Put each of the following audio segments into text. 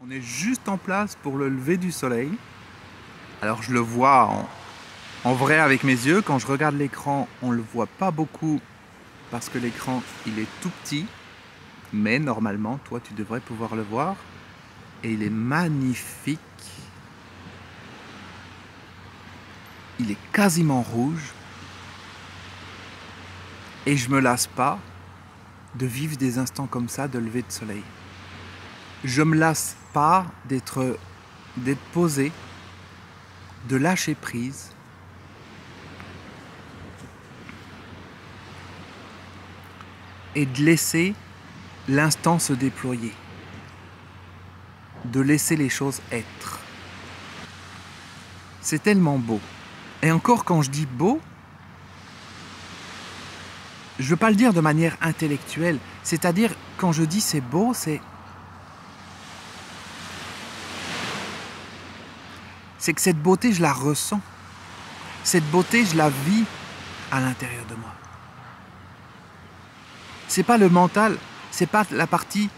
On est juste en place pour le lever du soleil. Alors je le vois en vrai avec mes yeux. Quand je regarde l'écran, on ne le voit pas beaucoup parce que l'écran il est tout petit. Mais normalement, toi tu devrais pouvoir le voir. Et il est magnifique. Il est quasiment rouge. Et je me lasse pas de vivre des instants comme ça de lever de soleil. Je me lasse pas d'être posé, de lâcher prise. Et de laisser l'instant se déployer. De laisser les choses être. C'est tellement beau. Et encore quand je dis beau, je ne veux pas le dire de manière intellectuelle. C'est-à-dire, quand je dis c'est beau, c'est que cette beauté, je la ressens. Cette beauté, je la vis à l'intérieur de moi. C'est pas le mental, c'est pas la partie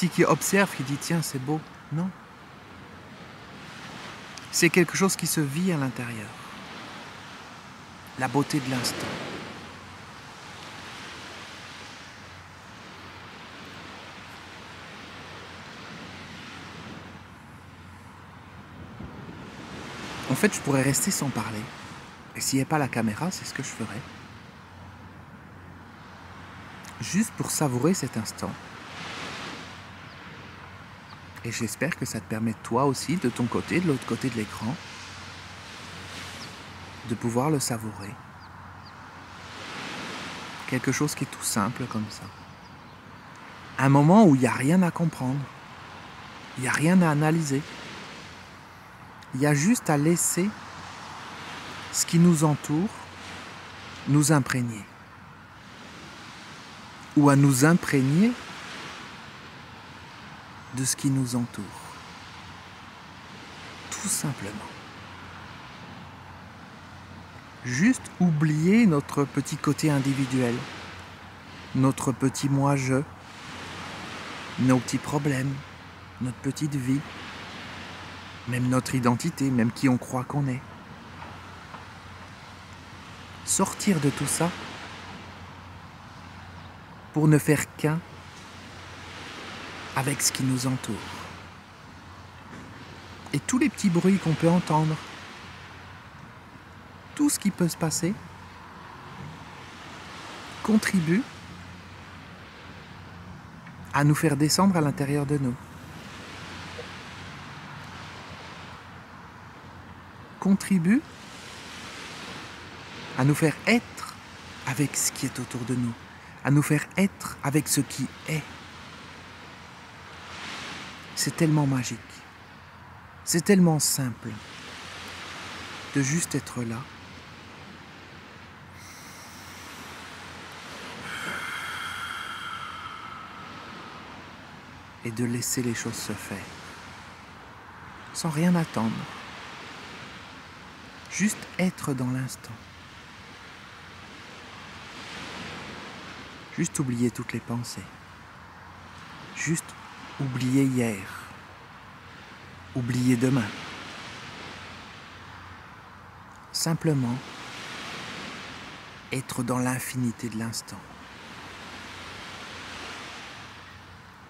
qui observe, qui dit tiens, c'est beau. Non. C'est quelque chose qui se vit à l'intérieur. La beauté de l'instant. En fait, je pourrais rester sans parler. Et s'il n'y avait pas la caméra, c'est ce que je ferais. Juste pour savourer cet instant. Et j'espère que ça te permet toi aussi, de ton côté, de l'autre côté de l'écran, de pouvoir le savourer. Quelque chose qui est tout simple comme ça. Un moment où il n'y a rien à comprendre. Il n'y a rien à analyser. Il y a juste à laisser ce qui nous entoure nous imprégner. Ou à nous imprégner de ce qui nous entoure. Tout simplement. Juste oublier notre petit côté individuel, notre petit moi-je, nos petits problèmes, notre petite vie, même notre identité, même qui on croit qu'on est. Sortir de tout ça pour ne faire qu'un avec ce qui nous entoure. Et tous les petits bruits qu'on peut entendre, tout ce qui peut se passer, contribue à nous faire descendre à l'intérieur de nous. Contribue à nous faire être avec ce qui est autour de nous, à nous faire être avec ce qui est. C'est tellement magique, c'est tellement simple de juste être là. Et de laisser les choses se faire, sans rien attendre. Juste être dans l'instant. Juste oublier toutes les pensées. Juste oublier hier. Oublier demain. Simplement être dans l'infinité de l'instant.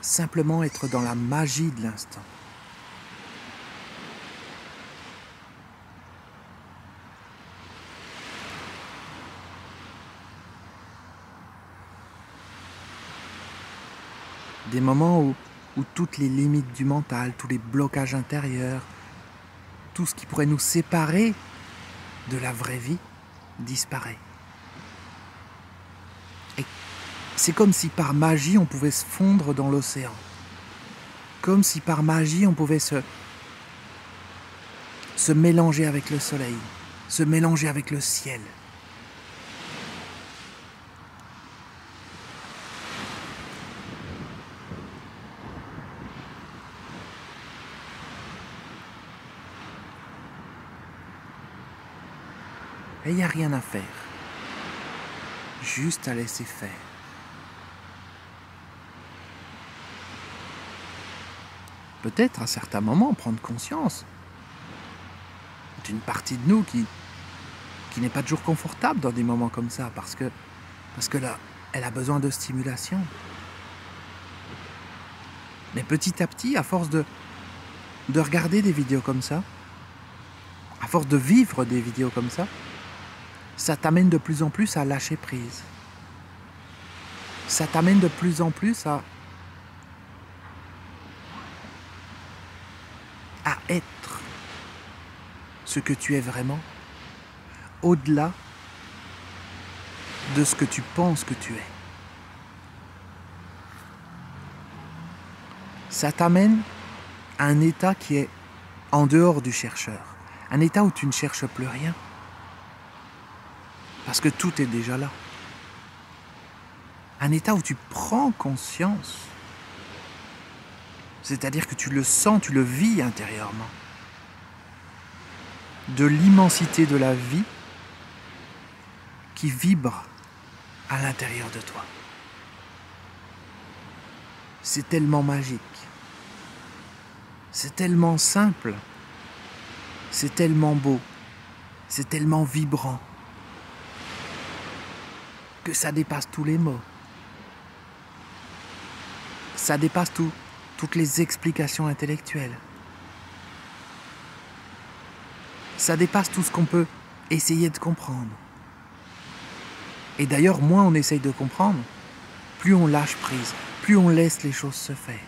Simplement être dans la magie de l'instant. Des moments où toutes les limites du mental, tous les blocages intérieurs, tout ce qui pourrait nous séparer de la vraie vie disparaît. Et c'est comme si par magie on pouvait se fondre dans l'océan. Comme si par magie on pouvait se mélanger avec le soleil, se mélanger avec le ciel. Et il n'y a rien à faire. Juste à laisser faire. peut-être à certains moments prendre conscience d'une partie de nous qui n'est pas toujours confortable dans des moments comme ça, parce que là, elle a besoin de stimulation. Mais petit à petit, à force de regarder des vidéos comme ça, à force de vivre des vidéos comme ça t'amène de plus en plus à lâcher prise. Ça t'amène de plus en plus à être ce que tu es vraiment, au-delà de ce que tu penses que tu es. Ça t'amène à un état qui est en dehors du chercheur. Un état où tu ne cherches plus rien. Parce que tout est déjà là. Un état où tu prends conscience. C'est-à-dire que tu le sens, tu le vis intérieurement. De l'immensité de la vie qui vibre à l'intérieur de toi. C'est tellement magique. C'est tellement simple. C'est tellement beau. C'est tellement vibrant. Que ça dépasse tous les mots. Ça dépasse toutes les explications intellectuelles. Ça dépasse tout ce qu'on peut essayer de comprendre. Et d'ailleurs, moins on essaye de comprendre, plus on lâche prise, plus on laisse les choses se faire.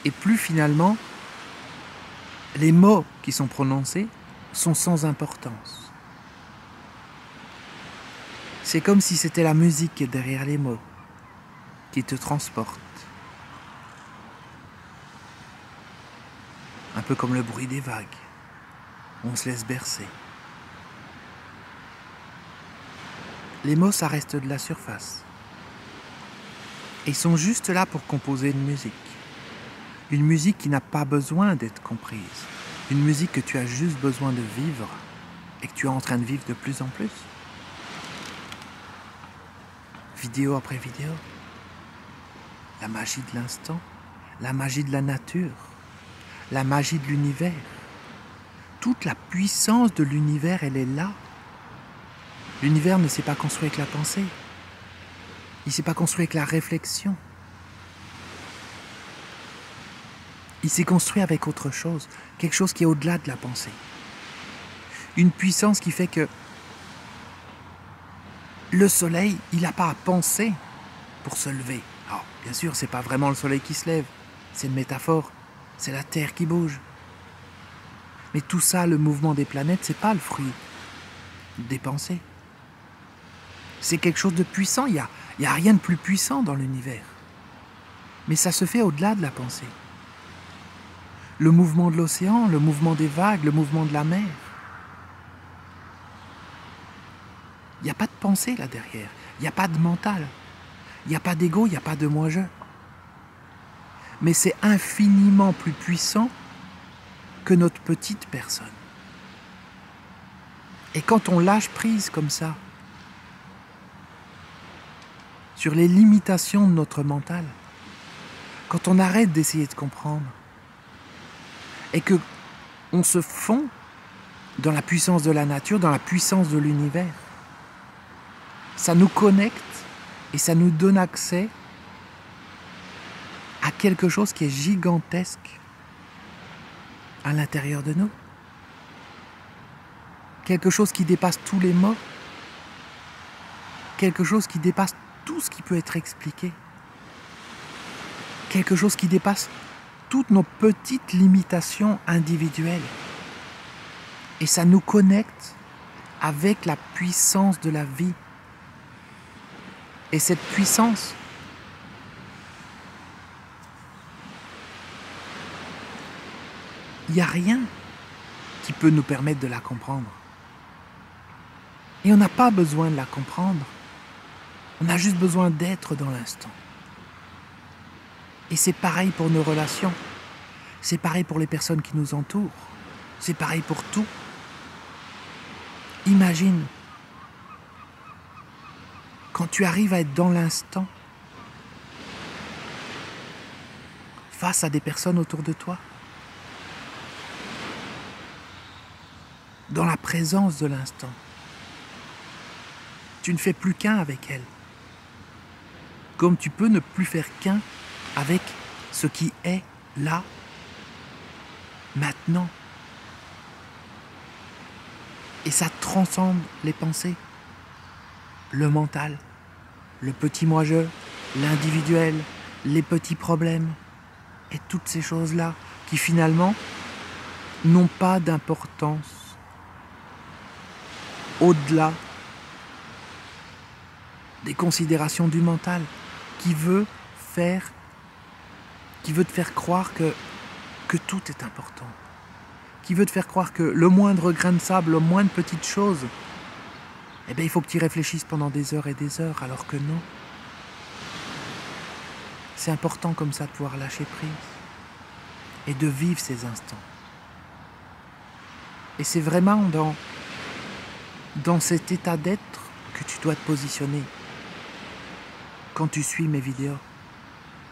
Et plus finalement, les mots qui sont prononcés sont sans importance. C'est comme si c'était la musique qui est derrière les mots, qui te transporte. Un peu comme le bruit des vagues. On se laisse bercer. Les mots, ça reste de la surface. Et ils sont juste là pour composer une musique. Une musique qui n'a pas besoin d'être comprise. Une musique que tu as juste besoin de vivre et que tu es en train de vivre de plus en plus. Vidéo après vidéo. La magie de l'instant, la magie de la nature, la magie de l'univers. Toute la puissance de l'univers, elle est là. L'univers ne s'est pas construit avec la pensée. Il ne s'est pas construit avec la réflexion. Il s'est construit avec autre chose, quelque chose qui est au-delà de la pensée. Une puissance qui fait que le soleil, il n'a pas à penser pour se lever. Alors, bien sûr, ce n'est pas vraiment le soleil qui se lève, c'est une métaphore, c'est la Terre qui bouge. Mais tout ça, le mouvement des planètes, ce n'est pas le fruit des pensées. C'est quelque chose de puissant, il n'y a rien de plus puissant dans l'univers. Mais ça se fait au-delà de la pensée. Le mouvement de l'océan, le mouvement des vagues, le mouvement de la mer. Il n'y a pas de pensée là derrière, il n'y a pas de mental, il n'y a pas d'ego, il n'y a pas de moi-je. Mais c'est infiniment plus puissant que notre petite personne. Et quand on lâche prise comme ça, sur les limitations de notre mental, quand on arrête d'essayer de comprendre, et que on se fond dans la puissance de la nature, dans la puissance de l'univers, ça nous connecte et ça nous donne accès à quelque chose qui est gigantesque à l'intérieur de nous. Quelque chose qui dépasse tous les mots. Quelque chose qui dépasse tout ce qui peut être expliqué. Quelque chose qui dépasse toutes nos petites limitations individuelles. Et ça nous connecte avec la puissance de la vie. Et cette puissance, il n'y a rien qui peut nous permettre de la comprendre. Et on n'a pas besoin de la comprendre. On a juste besoin d'être dans l'instant. Et c'est pareil pour nos relations. C'est pareil pour les personnes qui nous entourent. C'est pareil pour tout. Imagine, quand tu arrives à être dans l'instant, face à des personnes autour de toi. Dans la présence de l'instant. Tu ne fais plus qu'un avec elle. Comme tu peux ne plus faire qu'un avec ce qui est là, maintenant. Et ça transcende les pensées, le mental, le petit moi-je, l'individuel, les petits problèmes et toutes ces choses-là qui finalement n'ont pas d'importance au-delà des considérations du mental qui veut te faire croire que tout est important, qui veut te faire croire que le moindre grain de sable, le moindre petite chose, eh bien, il faut que tu y réfléchisses pendant des heures et des heures, alors que non. C'est important comme ça de pouvoir lâcher prise et de vivre ces instants. Et c'est vraiment dans cet état d'être que tu dois te positionner quand tu suis mes vidéos.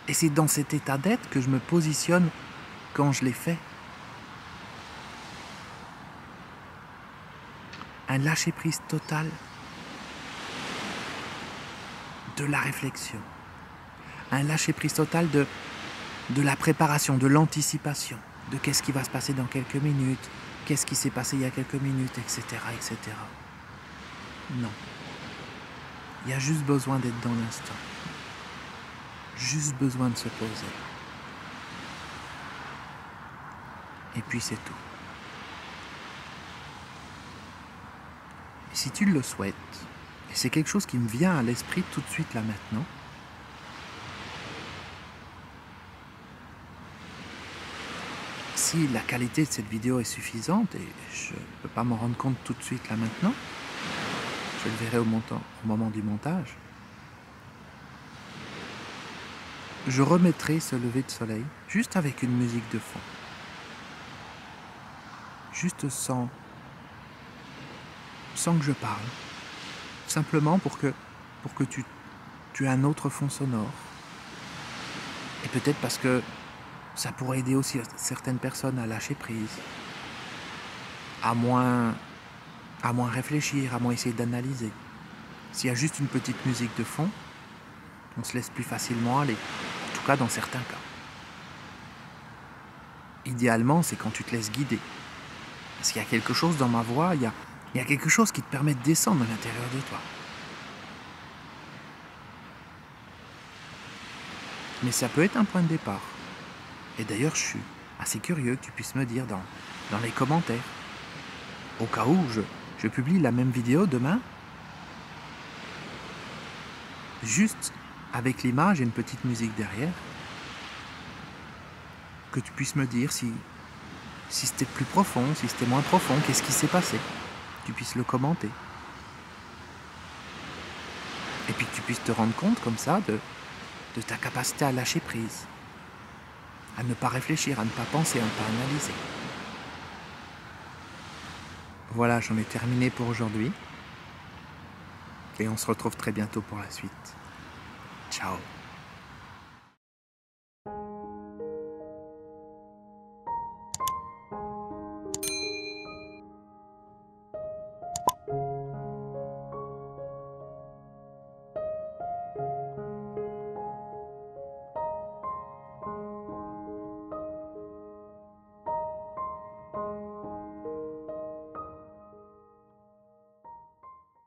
Et c'est dans cet état d'être que je me positionne quand je les fais. Un lâcher-prise total de la réflexion. Un lâcher-prise total de la préparation, de l'anticipation, de qu'est-ce qui va se passer dans quelques minutes, qu'est-ce qui s'est passé il y a quelques minutes, etc., etc. Non. Il y a juste besoin d'être dans l'instant. Juste besoin de se poser. Et puis c'est tout. Et si tu le souhaites, et c'est quelque chose qui me vient à l'esprit tout de suite là maintenant, si la qualité de cette vidéo est suffisante, et je ne peux pas m'en rendre compte tout de suite là maintenant, je le verrai au moment du montage, je remettrai ce lever de soleil juste avec une musique de fond. Juste sans que je parle. Simplement pour que tu aies un autre fond sonore. Et peut-être parce que ça pourrait aider aussi certaines personnes à lâcher prise, à moins réfléchir, à moins essayer d'analyser. S'il y a juste une petite musique de fond, on se laisse plus facilement aller. En tout cas, dans certains cas. Idéalement, c'est quand tu te laisses guider. Parce qu'il y a quelque chose dans ma voix, il y a quelque chose qui te permet de descendre à l'intérieur de toi. Mais ça peut être un point de départ. Et d'ailleurs, je suis assez curieux que tu puisses me dire dans les commentaires. Au cas où je publie la même vidéo demain, juste avec l'image et une petite musique derrière, que tu puisses me dire si c'était plus profond, si c'était moins profond, qu'est-ce qui s'est passé. Tu puisses le commenter. Et puis que tu puisses te rendre compte comme ça de ta capacité à lâcher prise, à ne pas réfléchir, à ne pas penser, à ne pas analyser. Voilà, j'en ai terminé pour aujourd'hui. Et on se retrouve très bientôt pour la suite. Ciao.